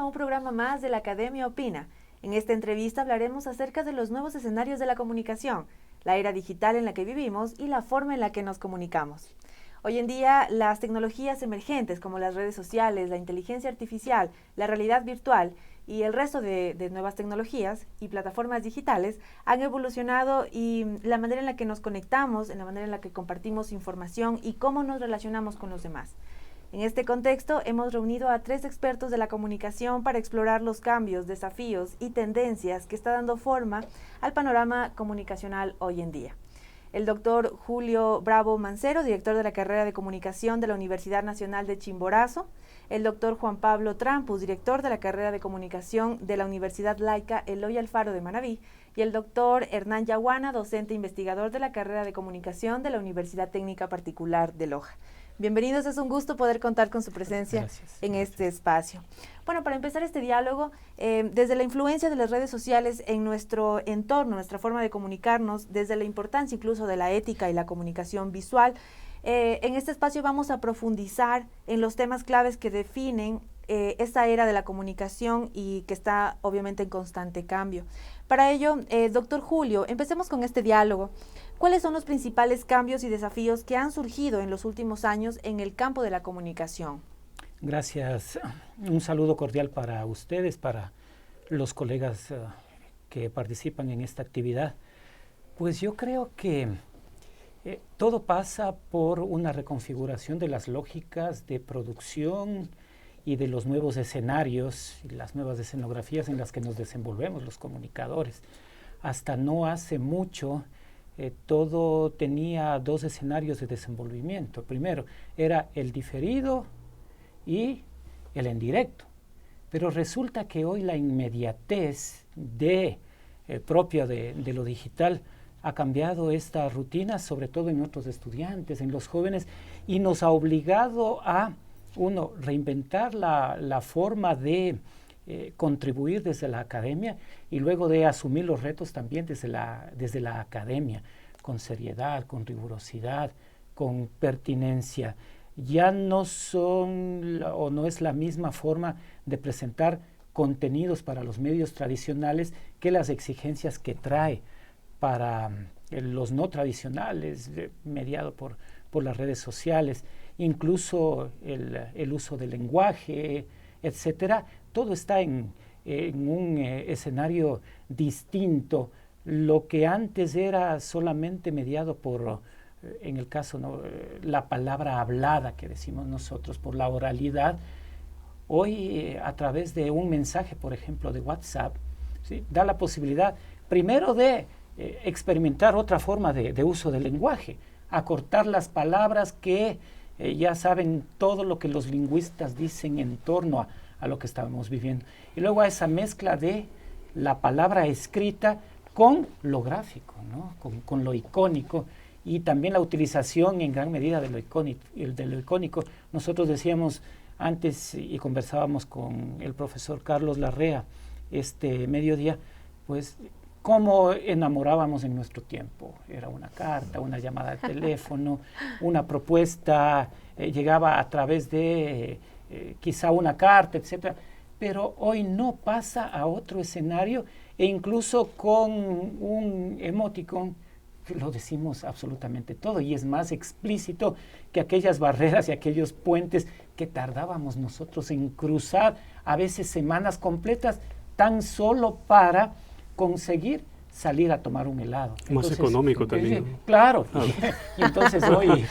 un programa más de la Academia Opina. En esta entrevista hablaremos acerca de los nuevos escenarios de la comunicación, la era digital en la que vivimos y la forma en la que nos comunicamos. Hoy en día, las tecnologías emergentes como las redes sociales, la inteligencia artificial, la realidad virtual y el resto de nuevas tecnologías y plataformas digitales han evolucionado y la manera en la que nos conectamos, en la manera en la que compartimos información y cómo nos relacionamos con los demás. En este contexto, hemos reunido a 3 expertos de la comunicación para explorar los cambios, desafíos y tendencias que está dando forma al panorama comunicacional hoy en día. El doctor Julio Bravo Mancero, director de la carrera de comunicación de la Universidad Nacional de Chimborazo, el doctor Juan Pablo Trampus, director de la carrera de comunicación de la Universidad Laica Eloy Alfaro de Manabí, y el doctor Hernán Yaguana, docente investigador de la carrera de comunicación de la Universidad Técnica Particular de Loja. Bienvenidos, es un gusto poder contar con su presencia en este espacio. Bueno, para empezar este diálogo, desde la influencia de las redes sociales en nuestro entorno, nuestra forma de comunicarnos, desde la importancia incluso de la ética y la comunicación visual, en este espacio vamos a profundizar en los temas claves que definen esta era de la comunicación y que está obviamente en constante cambio. Para ello, doctor Julio, empecemos con este diálogo. ¿Cuáles son los principales cambios y desafíos que han surgido en los últimos años en el campo de la comunicación? Gracias. Un saludo cordial para ustedes, para los colegas que participan en esta actividad. Pues yo creo que todo pasa por una reconfiguración de las lógicas de producción y de los nuevos escenarios y las nuevas escenografías en las que nos desenvolvemos los comunicadores. Hasta no hace mucho, todo tenía 2 escenarios de desenvolvimiento. Primero era el diferido y el en directo. Pero resulta que hoy la inmediatez propia de lo digital ha cambiado esta rutina, sobre todo en nuestros estudiantes, en los jóvenes, y nos ha obligado a, reinventar la forma de contribuir desde la academia y luego de asumir los retos también desde la academia, con seriedad, con rigurosidad, con pertinencia. Ya no es la misma forma de presentar contenidos para los medios tradicionales que las exigencias que trae para los no tradicionales, mediado por las redes sociales, incluso el uso del lenguaje, etcétera. Todo está en un escenario distinto. Lo que antes era solamente mediado por, en el caso, la palabra hablada que decimos nosotros, por la oralidad, hoy a través de un mensaje, por ejemplo, de WhatsApp, ¿sí?, da la posibilidad primero de experimentar otra forma de uso del lenguaje, acortar las palabras que ya saben todo lo que los lingüistas dicen en torno a lo que estábamos viviendo. Y luego a esa mezcla de la palabra escrita con lo gráfico, ¿no?, con lo icónico, y también la utilización en gran medida de lo icónico. Nosotros decíamos antes y conversábamos con el profesor Carlos Larrea este mediodía, pues cómo enamorábamos en nuestro tiempo. Era una carta, una llamada de teléfono, una propuesta, llegaba a través de quizá una carta, etcétera. Pero hoy no, pasa a otro escenario, e incluso con un emoticon lo decimos absolutamente todo, y es más explícito que aquellas barreras y aquellos puentes que tardábamos nosotros en cruzar, a veces semanas completas, tan solo para conseguir salir a tomar un helado. Más económico también. Claro. Y entonces hoy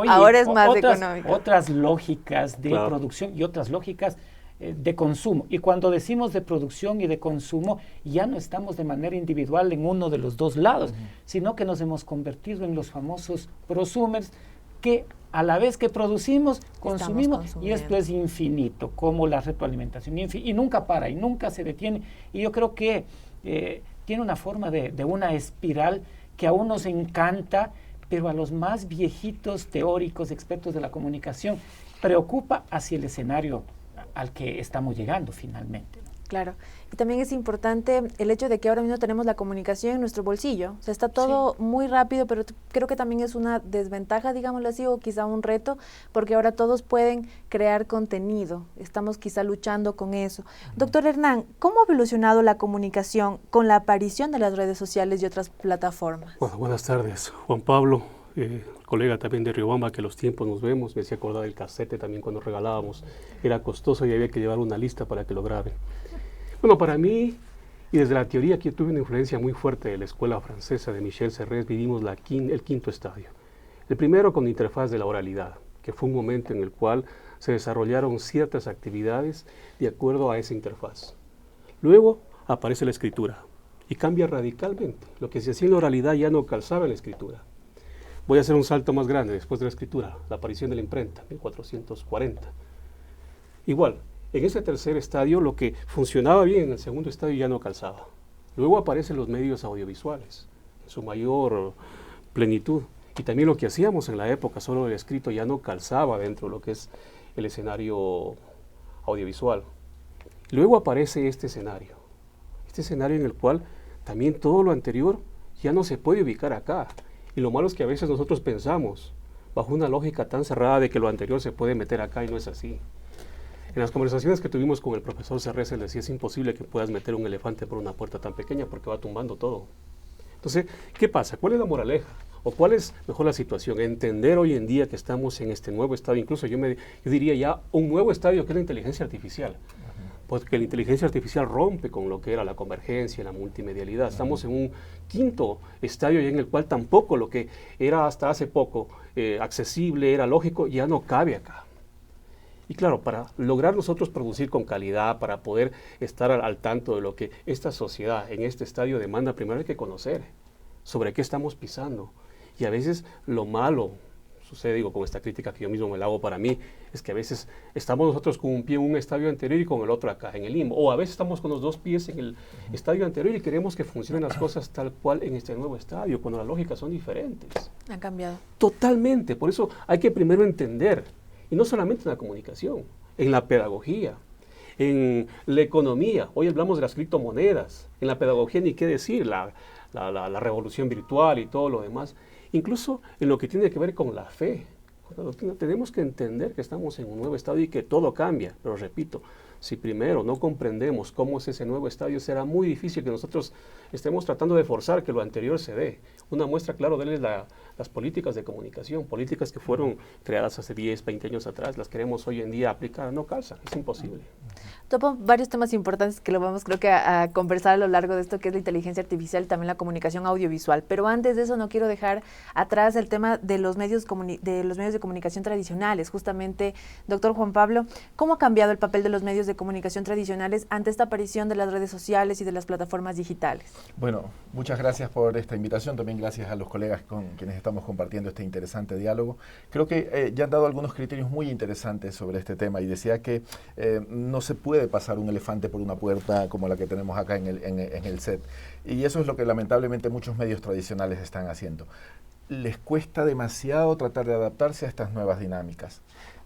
ahora es más económico. Otras lógicas de producción y otras lógicas de consumo. Y cuando decimos de producción y de consumo, ya no estamos de manera individual en uno de los 2 lados, sino que nos hemos convertido en los famosos prosumers, que a la vez que producimos, consumimos, y esto es infinito, como la retroalimentación, y nunca para, y nunca se detiene. Y yo creo que tiene una forma de una espiral que a unos encanta, pero a los más viejitos teóricos, expertos de la comunicación, preocupa hacia el escenario al que estamos llegando finalmente. Claro, y también es importante el hecho de que ahora mismo tenemos la comunicación en nuestro bolsillo. O sea, está todo muy rápido, pero creo que también es una desventaja, digámoslo así, o quizá un reto, porque ahora todos pueden crear contenido. Estamos quizá luchando con eso. Doctor Hernán, ¿cómo ha evolucionado la comunicación con la aparición de las redes sociales y otras plataformas? Bueno, buenas tardes, Juan Pablo, colega también de Riobamba, que los tiempos nos vemos. Me hacía acordar del casete también cuando regalábamos. Era costoso y había que llevar una lista para que lo graben. Bueno, para mí, y desde la teoría que yo tuve una influencia muy fuerte de la escuela francesa de Michel Serres, vivimos el quinto estadio. El primero con la interfaz de la oralidad, que fue un momento en el cual se desarrollaron ciertas actividades de acuerdo a esa interfaz. Luego aparece la escritura y cambia radicalmente. Lo que se hacía en la oralidad ya no calzaba en la escritura. Voy a hacer un salto más grande después de la escritura, la aparición de la imprenta, 1440. Igual, en ese tercer estadio lo que funcionaba bien en el segundo estadio ya no calzaba. Luego aparecen los medios audiovisuales, en su mayor plenitud. Y también lo que hacíamos en la época, solo el escrito, ya no calzaba dentro de lo que es el escenario audiovisual. Luego aparece este escenario en el cual también todo lo anterior ya no se puede ubicar acá. Y lo malo es que a veces nosotros pensamos bajo una lógica tan cerrada de que lo anterior se puede meter acá y no es así. En las conversaciones que tuvimos con el profesor Serres, él decía, es imposible que puedas meter un elefante por una puerta tan pequeña porque va tumbando todo. Entonces, ¿qué pasa? ¿Cuál es la moraleja? ¿O cuál es mejor la situación? Entender hoy en día que estamos en este nuevo estadio, incluso yo diría ya un nuevo estadio que es la inteligencia artificial. Porque la inteligencia artificial rompe con lo que era la convergencia, la multimedialidad. Estamos en un quinto estadio en el cual tampoco lo que era hasta hace poco accesible, era lógico, ya no cabe acá. Y claro, para lograr nosotros producir con calidad, para poder estar al tanto de lo que esta sociedad en este estadio demanda, primero hay que conocer sobre qué estamos pisando. Y a veces lo malo, sucede, digo, con esta crítica que yo mismo me la hago para mí, es que a veces estamos nosotros con un pie en un estadio anterior y con el otro acá, en el limbo. O a veces estamos con los dos pies en el estadio anterior y queremos que funcionen las cosas tal cual en este nuevo estadio, cuando las lógicas son diferentes. Han cambiado. Totalmente. Por eso hay que primero entender, y no solamente en la comunicación, en la pedagogía, en la economía. Hoy hablamos de las criptomonedas, en la pedagogía ni qué decir, la revolución virtual y todo lo demás. Incluso en lo que tiene que ver con la fe. Tenemos que entender que estamos en un nuevo estadio y que todo cambia. Pero repito, si primero no comprendemos cómo es ese nuevo estadio, será muy difícil que nosotros estemos tratando de forzar que lo anterior se dé. Una muestra clara de él es las políticas de comunicación, políticas que fueron creadas hace 10, 20 años atrás, las queremos hoy en día aplicar, no calzan, es imposible. Topo varios temas importantes que lo vamos, creo que, a conversar a lo largo de esto, que es la inteligencia artificial y también la comunicación audiovisual. Pero antes de eso no quiero dejar atrás el tema de los medios de comunicación tradicionales. Justamente, doctor Juan Pablo, ¿cómo ha cambiado el papel de los medios de comunicación tradicionales ante esta aparición de las redes sociales y de las plataformas digitales? Bueno, muchas gracias por esta invitación, también gracias a los colegas con quienes estamos compartiendo este interesante diálogo. Creo que ya han dado algunos criterios muy interesantes sobre este tema y decía que no se puede pasar un elefante por una puerta como la que tenemos acá en el set. Y eso es lo que lamentablemente muchos medios tradicionales están haciendo. Les cuesta demasiado tratar de adaptarse a estas nuevas dinámicas.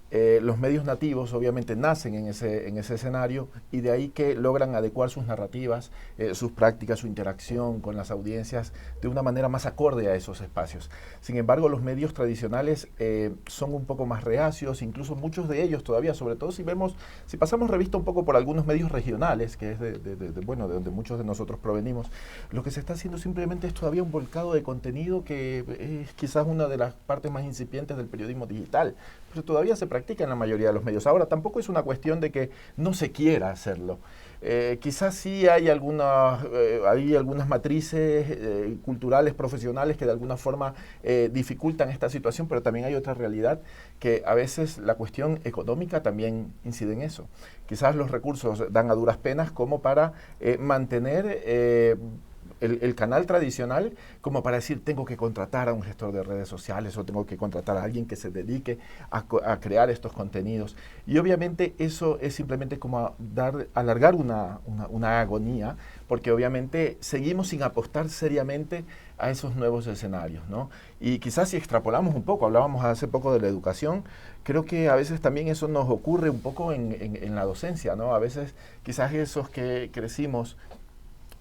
Los medios nativos obviamente nacen en ese escenario y de ahí que logran adecuar sus narrativas, sus prácticas, su interacción con las audiencias de una manera más acorde a esos espacios. Sin embargo, los medios tradicionales son un poco más reacios, incluso muchos de ellos todavía, sobre todo si pasamos revista un poco por algunos medios regionales, que es de donde muchos de nosotros provenimos, lo que se está haciendo simplemente es todavía un volcado de contenido que es quizás una de las partes más incipientes del periodismo digital, pero todavía se practica en la mayoría de los medios. Ahora, tampoco es una cuestión de que no se quiera hacerlo. Quizás sí hay algunas matrices culturales, profesionales que de alguna forma dificultan esta situación, pero también hay otra realidad que a veces la cuestión económica también incide en eso. Quizás los recursos dan a duras penas como para mantener el canal tradicional, como para decir tengo que contratar a un gestor de redes sociales o tengo que contratar a alguien que se dedique a crear estos contenidos. Y obviamente eso es simplemente como alargar una agonía, porque obviamente seguimos sin apostar seriamente a esos nuevos escenarios, ¿no? Y quizás si extrapolamos un poco, hablábamos hace poco de la educación, creo que a veces también eso nos ocurre un poco en la docencia, ¿no? A veces quizás esos que crecimos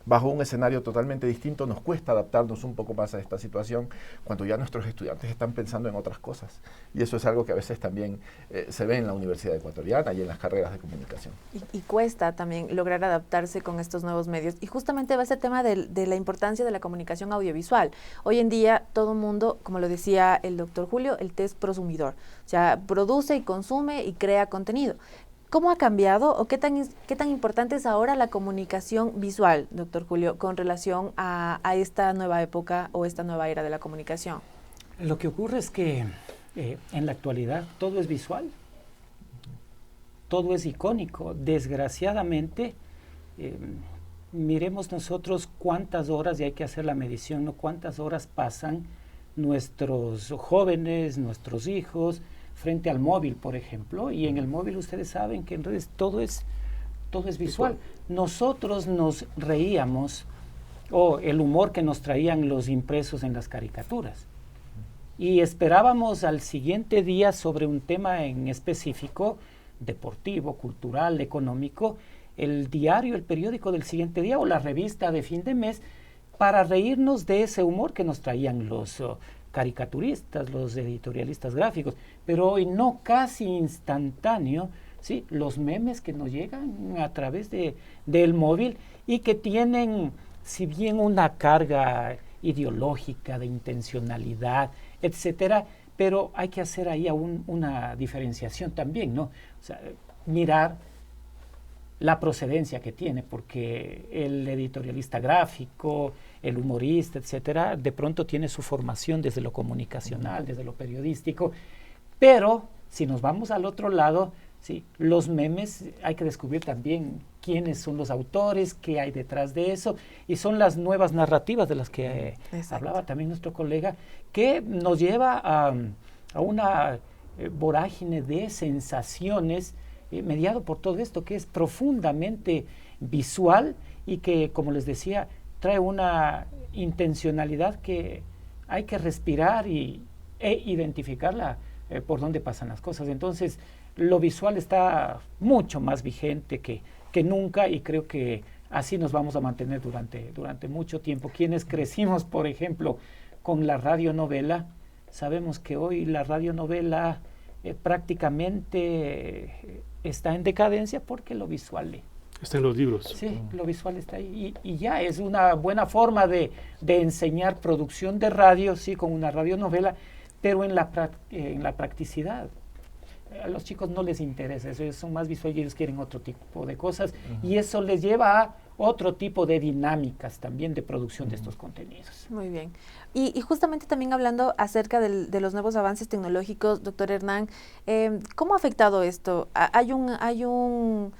bajo un escenario totalmente distinto, nos cuesta adaptarnos un poco más a esta situación cuando ya nuestros estudiantes están pensando en otras cosas. Y eso es algo que a veces también se ve en la Universidad Ecuatoriana y en las carreras de comunicación. Y cuesta también lograr adaptarse con estos nuevos medios. Y justamente va ese tema de la importancia de la comunicación audiovisual. Hoy en día todo el mundo, como lo decía el doctor Julio, el test prosumidor. O sea, produce y consume y crea contenido. ¿Cómo ha cambiado o qué tan importante es ahora la comunicación visual, doctor Julio, con relación a esta nueva época o esta nueva era de la comunicación? Lo que ocurre es que en la actualidad todo es visual, todo es icónico. Desgraciadamente, miremos nosotros cuántas horas, y hay que hacer la medición, ¿no? Cuántas horas pasan nuestros jóvenes, nuestros hijos, frente al móvil, por ejemplo, y en el móvil ustedes saben que en redes todo es visual. Nosotros nos reíamos, o el humor que nos traían los impresos en las caricaturas, y esperábamos al siguiente día sobre un tema en específico, deportivo, cultural, económico, el diario, el periódico del siguiente día o la revista de fin de mes, para reírnos de ese humor que nos traían los caricaturistas, los editorialistas gráficos, pero hoy no, casi instantáneo, ¿sí? Los memes que nos llegan a través del móvil y que tienen, si bien una carga ideológica, de intencionalidad, etcétera, pero hay que hacer ahí aún una diferenciación también, ¿no? O sea, mirar la procedencia que tiene, porque el editorialista gráfico, el humorista, etcétera, de pronto tiene su formación desde lo comunicacional, desde lo periodístico, pero si nos vamos al otro lado, sí, los memes hay que descubrir también quiénes son los autores, qué hay detrás de eso, y son las nuevas narrativas de las que hablaba también nuestro colega, que nos lleva a una vorágine de sensaciones mediado por todo esto que es profundamente visual y que, como les decía, trae una intencionalidad que hay que respirar e identificarla por dónde pasan las cosas. Entonces, lo visual está mucho más vigente que nunca, y creo que así nos vamos a mantener durante mucho tiempo. Quienes crecimos, por ejemplo, con la radionovela, sabemos que hoy la radionovela prácticamente está en decadencia porque lo visual está en los libros. Sí, lo visual está ahí y ya es una buena forma de enseñar producción de radio, sí, con una radionovela, pero en la practicidad. A los chicos no les interesa eso, ellos son más visuales y ellos quieren otro tipo de cosas, y eso les lleva a otro tipo de dinámicas también de producción de estos contenidos. Muy bien. Y justamente también hablando acerca de los nuevos avances tecnológicos, doctor Hernán, ¿cómo ha afectado esto? ¿Hay algún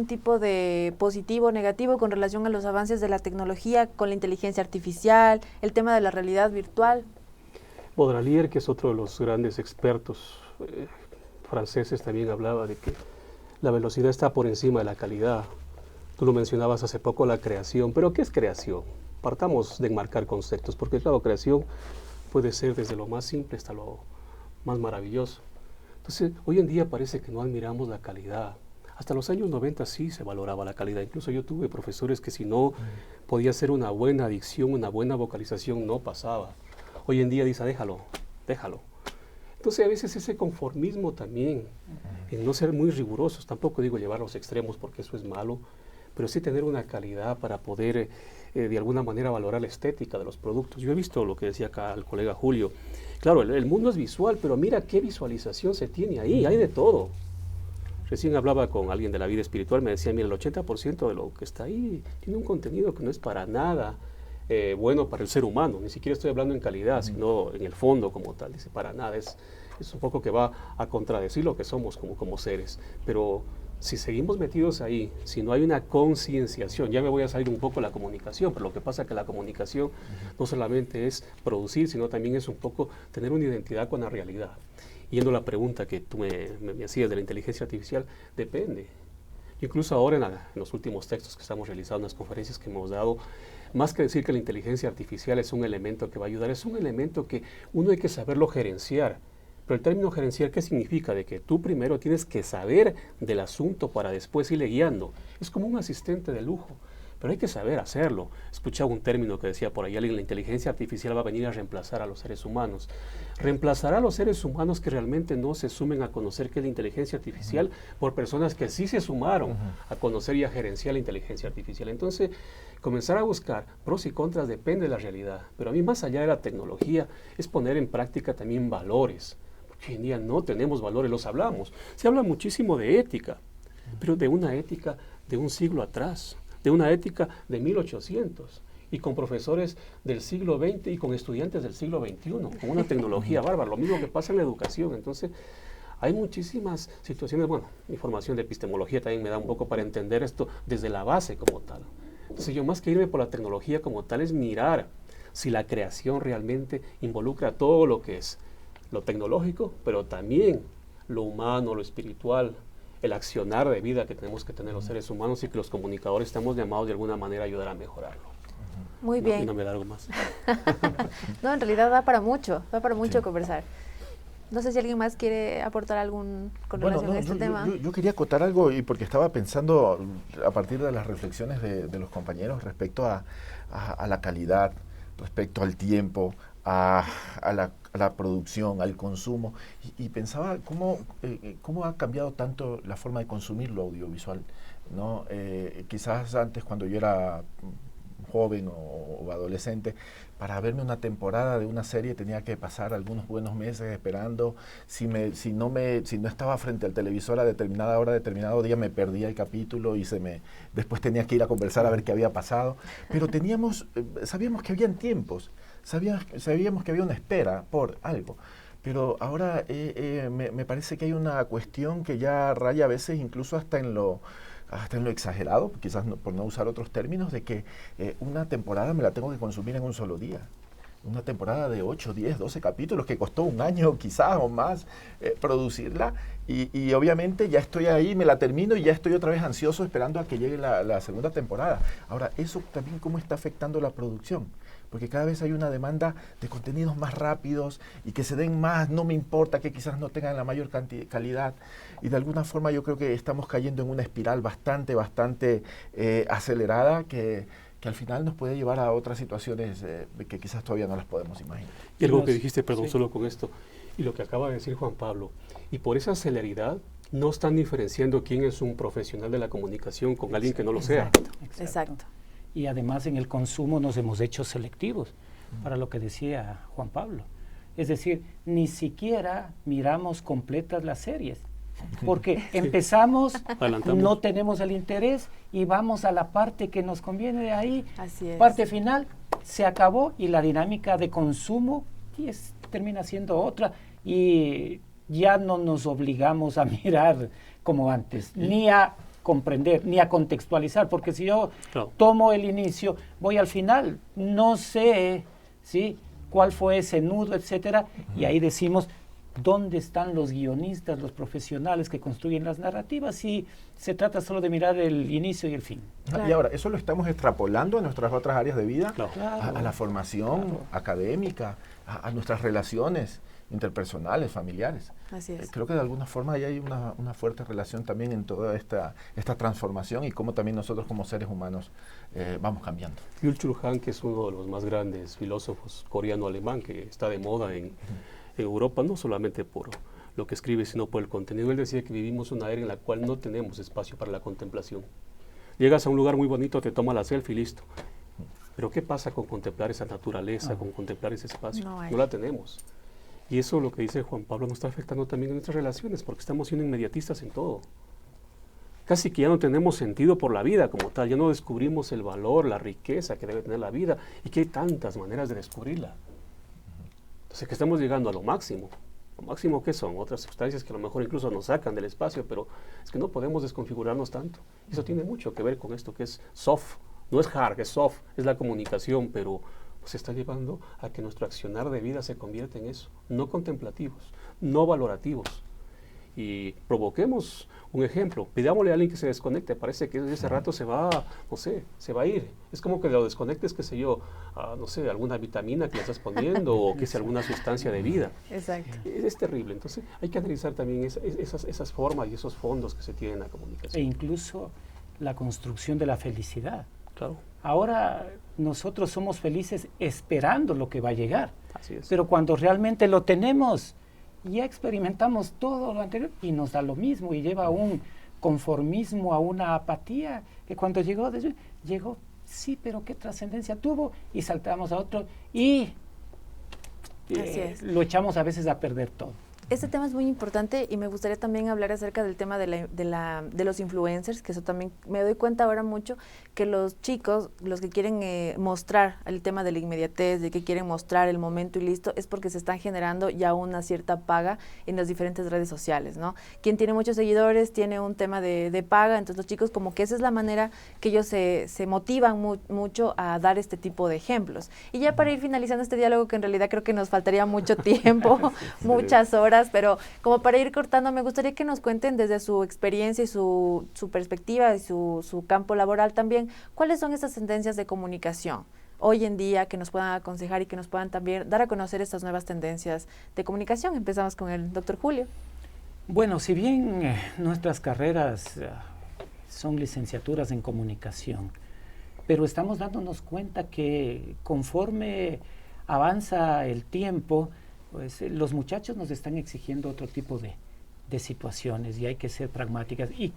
tipo de positivo o negativo con relación a los avances de la tecnología, con la inteligencia artificial, el tema de la realidad virtual? Baudelaire, que es otro de los grandes expertos franceses, también hablaba de que la velocidad está por encima de la calidad. Tú lo mencionabas hace poco, la creación. ¿Pero qué es creación? Partamos de enmarcar conceptos, porque claro, creación puede ser desde lo más simple hasta lo más maravilloso. Entonces, hoy en día parece que no admiramos la calidad. Hasta los años 90 sí se valoraba la calidad. Incluso yo tuve profesores que si no podía ser una buena dicción, una buena vocalización, no pasaba. Hoy en día dice, déjalo. Entonces a veces ese conformismo también, en no ser muy rigurosos, tampoco digo llevar a los extremos porque eso es malo, pero sí tener una calidad para poder de alguna manera valorar la estética de los productos. Yo he visto lo que decía acá el colega Julio. Claro, el mundo es visual, pero mira qué visualización se tiene ahí, hay de todo. Recién hablaba con alguien de la vida espiritual, me decía, mira, el 80% de lo que está ahí tiene un contenido que no es para nada bueno para el ser humano. Ni siquiera estoy hablando en calidad, sino en el fondo como tal. Dice, para nada, es un poco que va a contradecir lo que somos como seres. Pero si seguimos metidos ahí, si no hay una concienciación, ya me voy a salir un poco de la comunicación, pero lo que pasa es que la comunicación no solamente es producir, sino también es un poco tener una identidad con la realidad. Yendo a la pregunta que tú me hacías de la inteligencia artificial, depende. Incluso ahora en los últimos textos que estamos realizando, en las conferencias que hemos dado, más que decir que la inteligencia artificial es un elemento que va a ayudar, es un elemento que uno hay que saberlo gerenciar. Pero el término gerenciar, ¿qué significa? De que tú primero tienes que saber del asunto para después irle guiando. Es como un asistente de lujo, pero hay que saber hacerlo. Escuchaba un término que decía por ahí alguien, la inteligencia artificial va a venir a reemplazar a los seres humanos. Reemplazará a los seres humanos que realmente no se sumen a conocer qué es la inteligencia artificial por personas que sí se sumaron a conocer y a gerenciar la inteligencia artificial. Entonces, comenzar a buscar pros y contras depende de la realidad. Pero a mí, más allá de la tecnología, es poner en práctica también valores. Hoy en día no tenemos valores, los hablamos. Se habla muchísimo de ética, pero de una ética de un siglo atrás, de una ética de 1800, y con profesores del siglo XX y con estudiantes del siglo XXI, con una tecnología bárbara, lo mismo que pasa en la educación. Entonces, hay muchísimas situaciones, bueno, mi formación de epistemología también me da un poco para entender esto desde la base como tal. Entonces, yo más que irme por la tecnología como tal, es mirar si la creación realmente involucra todo lo que es lo tecnológico, pero también lo humano, lo espiritual, el accionar de vida que tenemos que tener los seres humanos y que los comunicadores estamos llamados de alguna manera a ayudar a mejorarlo. Muy bien. Y no me da algo más. No, en realidad da para mucho conversar. No sé si alguien más quiere aportar algún con relación a este tema. Yo quería acotar algo, y porque estaba pensando a partir de las reflexiones de los compañeros respecto a la calidad, respecto al tiempo, a la producción, al consumo, y pensaba cómo ha cambiado tanto la forma de consumir lo audiovisual, ¿no? Quizás antes, cuando yo era joven o adolescente, para verme una temporada de una serie tenía que pasar algunos buenos meses esperando. Si no estaba frente al televisor a determinada hora, determinado día, me perdía el capítulo y después tenía que ir a conversar a ver qué había pasado. Pero sabíamos que habían tiempos, sabíamos que había una espera por algo. Pero ahora me parece que hay una cuestión que ya raya a veces incluso hasta en lo exagerado, quizás por no usar otros términos, de que una temporada me la tengo que consumir en un solo día. Una temporada de 8, 10, 12 capítulos que costó un año quizás o más producirla, y obviamente ya estoy ahí, me la termino y ya estoy otra vez ansioso esperando a que llegue la segunda temporada. Ahora, eso también cómo está afectando la producción, porque cada vez hay una demanda de contenidos más rápidos y que se den más, no me importa que quizás no tengan la mayor calidad, y de alguna forma yo creo que estamos cayendo en una espiral bastante acelerada que al final nos puede llevar a otras situaciones que quizás todavía no las podemos imaginar. Y algo que dijiste, perdón, sí, solo con esto, y lo que acaba de decir Juan Pablo, y por esa celeridad no están diferenciando quién es un profesional de la comunicación con alguien que no lo sea. Exacto. Y además en el consumo nos hemos hecho selectivos, para lo que decía Juan Pablo. Es decir, ni siquiera miramos completas las series, porque empezamos, no tenemos el interés y vamos a la parte que nos conviene de ahí. Así es. Parte final, se acabó, y la dinámica de consumo termina siendo otra, y ya no nos obligamos a mirar como antes, ni a comprender, ni a contextualizar, porque si yo tomo el inicio, voy al final, no sé, ¿sí?, cuál fue ese nudo, etcétera, y ahí decimos, ¿dónde están los guionistas, los profesionales que construyen las narrativas? Si se trata solo de mirar el inicio y el fin. Claro. Y ahora, eso lo estamos extrapolando a nuestras otras áreas de vida, Claro. a la formación académica, a nuestras relaciones interpersonales, familiares. Así es. Creo que de alguna forma ahí hay una fuerte relación también en toda esta transformación, y cómo también nosotros como seres humanos vamos cambiando. Byung-Chul Han, que es uno de los más grandes filósofos coreano-alemán, que está de moda en Europa, no solamente por lo que escribe, sino por el contenido. Él decía que vivimos una era en la cual no tenemos espacio para la contemplación. Llegas a un lugar muy bonito, te tomas la selfie y listo. Pero ¿qué pasa con contemplar esa naturaleza, con contemplar ese espacio? No la tenemos. Y eso, lo que dice Juan Pablo, nos está afectando también en nuestras relaciones, porque estamos siendo inmediatistas en todo. Casi que ya no tenemos sentido por la vida como tal, ya no descubrimos el valor, la riqueza que debe tener la vida, y que hay tantas maneras de descubrirla. Entonces, que estamos llegando a lo máximo. ¿Lo máximo qué son? Otras sustancias que a lo mejor incluso nos sacan del espacio, pero es que no podemos desconfigurarnos tanto. Eso tiene mucho que ver con esto que es soft. No es hard, es soft, es la comunicación, pero se está llevando a que nuestro accionar de vida se convierta en eso. No contemplativos, no valorativos. y provoquemos un ejemplo. Pidámosle a alguien que se desconecte, parece que ese rato se va, no sé, se va a ir. Es como que lo desconectes, qué sé yo, no sé, alguna vitamina que le estás poniendo o que sea alguna sustancia de vida. Exacto. Es terrible. Entonces hay que analizar también esas formas y esos fondos que se tienen en la E comunicación. incluso la construcción de la felicidad. Claro, Ahora nosotros somos felices esperando lo que va a llegar, así es. pero cuando realmente lo tenemos, ya experimentamos todo lo anterior y nos da lo mismo y lleva a un conformismo, a una apatía, que cuando llegó, sí, pero qué trascendencia tuvo, y saltamos a otro y Así es. lo echamos a veces a perder todo. Este tema es muy importante y me gustaría también hablar acerca del tema de los influencers, que eso también me doy cuenta ahora mucho que los chicos, los que quieren mostrar el tema de la inmediatez, de que quieren mostrar el momento y listo, es porque se están generando ya una cierta paga en las diferentes redes sociales, ¿no? Quien tiene muchos seguidores tiene un tema de paga, entonces los chicos como que esa es la manera que ellos se motivan mucho a dar este tipo de ejemplos. Y ya para ir finalizando este diálogo, que en realidad creo que nos faltaría mucho tiempo, muchas horas, pero como para ir cortando, me gustaría que nos cuenten desde su experiencia y su perspectiva y su campo laboral también, ¿cuáles son estas tendencias de comunicación hoy en día que nos puedan aconsejar y que nos puedan también dar a conocer estas nuevas tendencias de comunicación? Empezamos con el doctor Julio. Bueno, si bien nuestras carreras son licenciaturas en comunicación, pero estamos dándonos cuenta que conforme avanza el tiempo, pues los muchachos nos están exigiendo otro tipo de situaciones y hay que ser pragmáticas. ¿Y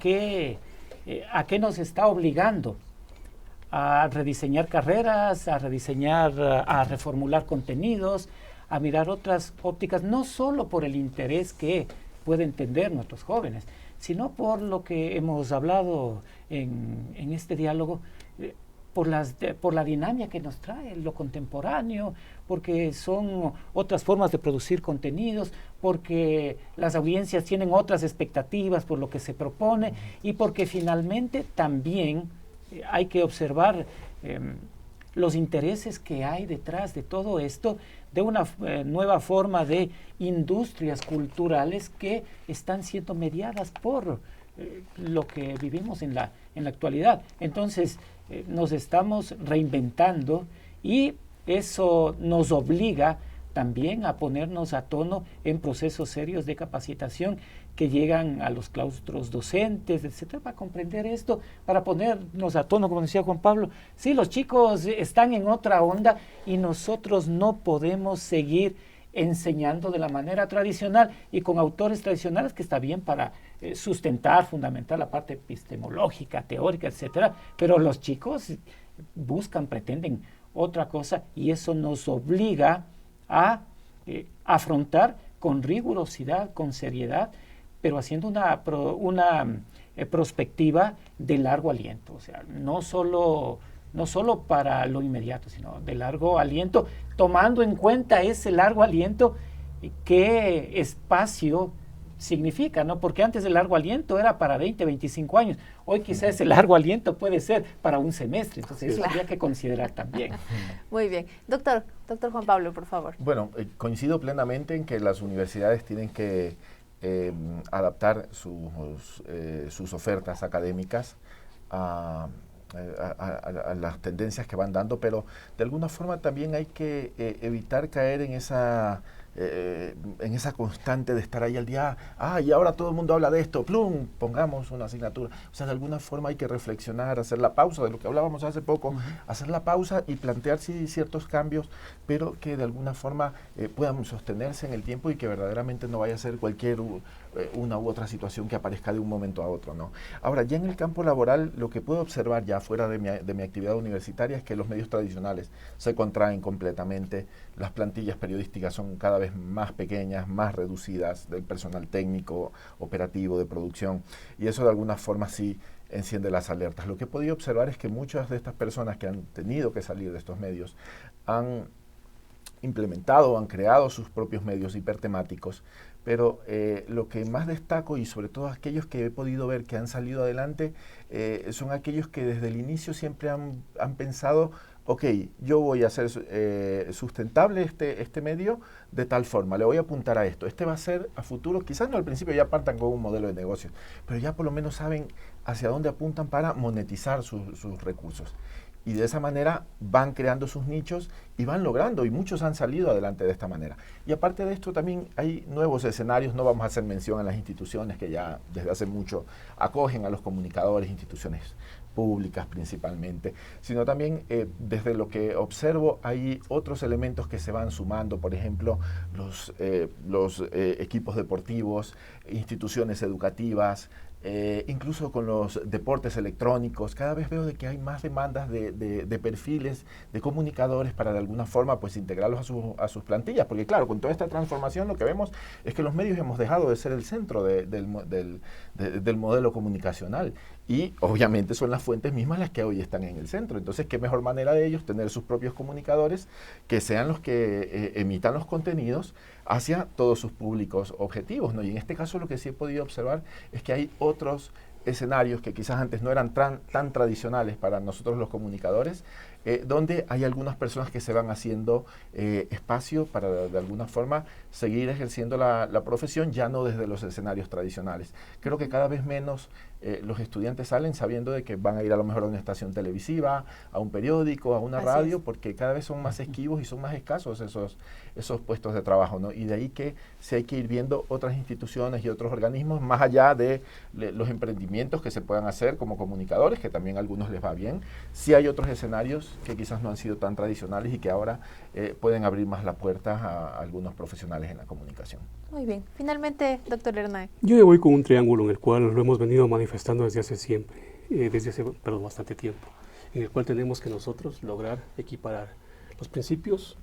a qué nos está obligando? A rediseñar carreras, a reformular contenidos, a mirar otras ópticas, no solo por el interés que pueden tener nuestros jóvenes, sino por lo que hemos hablado en este diálogo, por la dinámica que nos trae lo contemporáneo, porque son otras formas de producir contenidos, porque las audiencias tienen otras expectativas por lo que se propone y porque finalmente también hay que observar los intereses que hay detrás de todo esto, de una nueva forma de industrias culturales que están siendo mediadas por lo que vivimos en la actualidad. Entonces, nos estamos reinventando y eso nos obliga también a ponernos a tono en procesos serios de capacitación que llegan a los claustros docentes, etcétera, para comprender esto, para ponernos a tono, como decía Juan Pablo. Sí, los chicos están en otra onda y nosotros no podemos seguir enseñando de la manera tradicional y con autores tradicionales, que está bien para sustentar, fundamentar la parte epistemológica, teórica, etcétera, pero los chicos pretenden otra cosa y eso nos obliga a afrontar con rigurosidad, con seriedad, pero haciendo una prospectiva de largo aliento, o sea, no solo para lo inmediato, sino de largo aliento, tomando en cuenta ese largo aliento, qué espacio significa, ¿no? Porque antes el largo aliento era para 20, 25 años. Hoy quizás ese largo aliento puede ser para un semestre. Entonces eso habría que considerar también. Muy bien. Doctor Juan Pablo, por favor. Bueno, coincido plenamente en que las universidades tienen que adaptar sus ofertas académicas a las tendencias que van dando, pero de alguna forma también hay que evitar caer en esa constante de estar ahí al día, y ahora todo el mundo habla de esto, plum, pongamos una asignatura. O sea, de alguna forma hay que reflexionar, hacer la pausa, de lo que hablábamos hace poco, hacer la pausa y plantear ciertos cambios, pero que de alguna forma puedan sostenerse en el tiempo y que verdaderamente no vaya a ser cualquier una u otra situación que aparezca de un momento a otro, ¿no? Ahora, ya en el campo laboral, lo que puedo observar ya fuera de mi actividad universitaria es que los medios tradicionales se contraen completamente, las plantillas periodísticas son cada vez más pequeñas, más reducidas, del personal técnico, operativo, de producción, y eso de alguna forma sí enciende las alertas. Lo que he podido observar es que muchas de estas personas que han tenido que salir de estos medios han implementado o han creado sus propios medios hipertemáticos, pero lo que más destaco, y sobre todo aquellos que he podido ver que han salido adelante, son aquellos que desde el inicio siempre han pensado, ok, yo voy a hacer sustentable este medio de tal forma, le voy a apuntar a esto. Este va a ser a futuro, quizás no al principio ya partan con un modelo de negocio, pero ya por lo menos saben hacia dónde apuntan para monetizar sus recursos. Y de esa manera van creando sus nichos y van logrando, y muchos han salido adelante de esta manera. Y aparte de esto también hay nuevos escenarios, no vamos a hacer mención a las instituciones que ya desde hace mucho acogen a los comunicadores, instituciones públicas principalmente, sino también desde lo que observo hay otros elementos que se van sumando, por ejemplo, los equipos deportivos, instituciones educativas, incluso con los deportes electrónicos. Cada vez veo de que hay más demandas de perfiles de comunicadores para de alguna forma pues integrarlos a sus plantillas, porque claro, con toda esta transformación lo que vemos es que los medios hemos dejado de ser el centro del modelo comunicacional, y obviamente son las fuentes mismas las que hoy están en el centro. Entonces, qué mejor manera de ellos tener sus propios comunicadores que sean los que emitan los contenidos hacia todos sus públicos objetivos, ¿no? Y en este caso lo que sí he podido observar es que hay otros escenarios que quizás antes no eran tan tradicionales para nosotros los comunicadores, donde hay algunas personas que se van haciendo espacio para de alguna forma seguir ejerciendo la profesión, ya no desde los escenarios tradicionales. Creo que cada vez menos los estudiantes salen sabiendo de que van a ir a lo mejor a una estación televisiva, a un periódico, a una radio, porque cada vez son más esquivos y son más escasos esos puestos de trabajo, ¿no? Y de ahí que sí hay que ir viendo otras instituciones y otros organismos, más allá de los emprendimientos que se puedan hacer como comunicadores, que también a algunos les va bien. Sí hay otros escenarios que quizás no han sido tan tradicionales y que ahora pueden abrir más las puertas a algunos profesionales en la comunicación. Muy bien. Finalmente, doctor Lernae. Yo me voy con un triángulo en el cual lo hemos venido manifestando desde hace bastante tiempo, en el cual tenemos que nosotros lograr equiparar los principios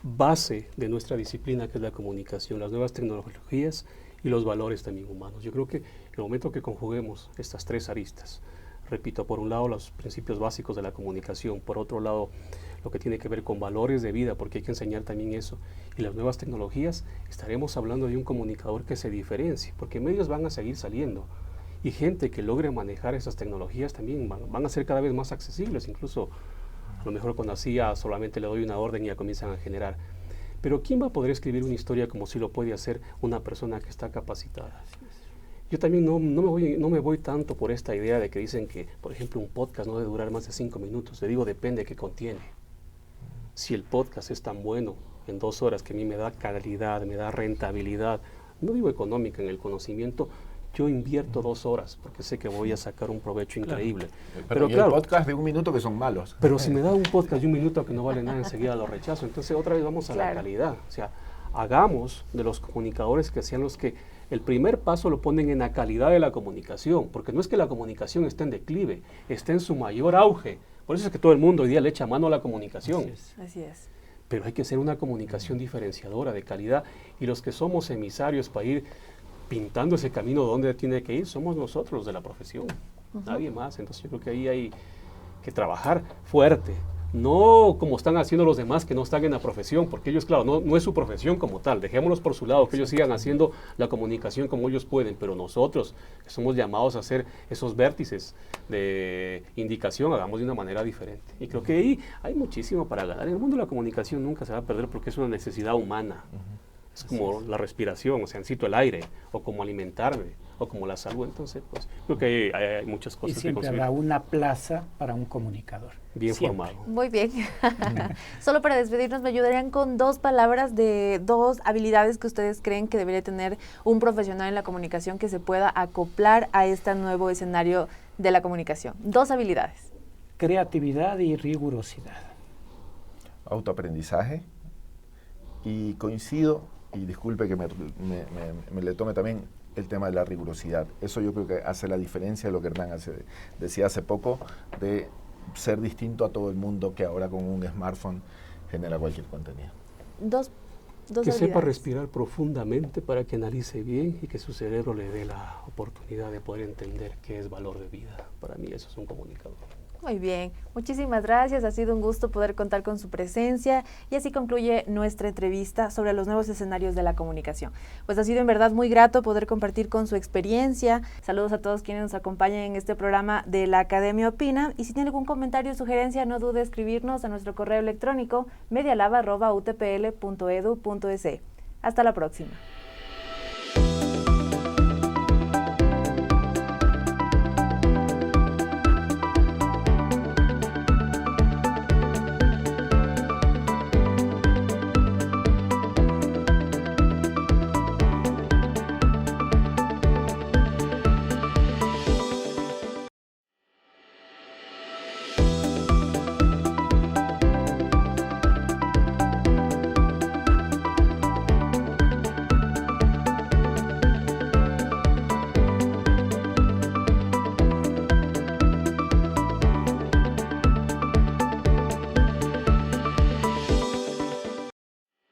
base de nuestra disciplina, que es la comunicación, las nuevas tecnologías y los valores también humanos. Yo creo que en el momento que conjuguemos estas tres aristas, repito, por un lado los principios básicos de la comunicación, por otro lado lo que tiene que ver con valores de vida, porque hay que enseñar también eso, y las nuevas tecnologías, estaremos hablando de un comunicador que se diferencie, porque medios van a seguir saliendo, y gente que logre manejar esas tecnologías también van a ser cada vez más accesibles. Incluso a lo mejor cuando hacía solamente le doy una orden y ya comienzan a generar. Pero ¿quién va a poder escribir una historia como si lo puede hacer una persona que está capacitada? Yo también no me voy tanto por esta idea de que dicen que, por ejemplo, un podcast no debe durar más de 5 minutos. Le digo, depende de qué contiene. Si el podcast es tan bueno en 2 horas que a mí me da calidad, me da rentabilidad, no digo económica, en el conocimiento, yo invierto 2 horas porque sé que voy a sacar un provecho increíble. Pero claro, el podcast de 1 minuto que son malos. Pero si me da un podcast de 1 minuto que no vale nada, enseguida lo rechazo. Entonces otra vez vamos a la calidad. O sea, hagamos de los comunicadores que sean los que el primer paso lo ponen en la calidad de la comunicación, porque no es que la comunicación esté en declive, está en su mayor auge. Por eso es que todo el mundo hoy día le echa mano a la comunicación. Así es. Pero hay que hacer una comunicación diferenciadora, de calidad, y los que somos emisarios para ir pintando ese camino donde tiene que ir, somos nosotros los de la profesión, nadie más. Entonces yo creo que ahí hay que trabajar fuerte, no como están haciendo los demás que no están en la profesión, porque ellos, claro, no es su profesión como tal, dejémoslos por su lado, que ellos sigan haciendo la comunicación como ellos pueden, pero nosotros, que somos llamados a hacer esos vértices de indicación, hagamos de una manera diferente. Y creo que ahí hay muchísimo para ganar. En el mundo de la comunicación nunca se va a perder porque es una necesidad humana. Es como la respiración, o sea, necesito el aire, o como alimentarme, o como la salud. Entonces, pues, creo que hay muchas cosas y siempre que habrá una plaza para un comunicador. Bien siempre formado. Muy bien. Solo para despedirnos, ¿me ayudarían con 2 palabras de 2 habilidades que ustedes creen que debería tener un profesional en la comunicación que se pueda acoplar a este nuevo escenario de la comunicación? 2 habilidades. Creatividad y rigurosidad. Autoaprendizaje. Y coincido, y disculpe que me le tome también el tema de la rigurosidad. Eso yo creo que hace la diferencia de lo que Hernán decía hace poco, de ser distinto a todo el mundo que ahora con un smartphone genera cualquier contenido. Dos que sepa respirar profundamente para que analice bien y que su cerebro le dé la oportunidad de poder entender qué es valor de vida. Para mí eso es un comunicador. Muy bien, muchísimas gracias, ha sido un gusto poder contar con su presencia y así concluye nuestra entrevista sobre los nuevos escenarios de la comunicación. Pues ha sido en verdad muy grato poder compartir con su experiencia. Saludos a todos quienes nos acompañan en este programa de la Academia Opina y si tiene algún comentario o sugerencia no dude en escribirnos a nuestro correo electrónico medialab@utpl.edu.es. Hasta la próxima.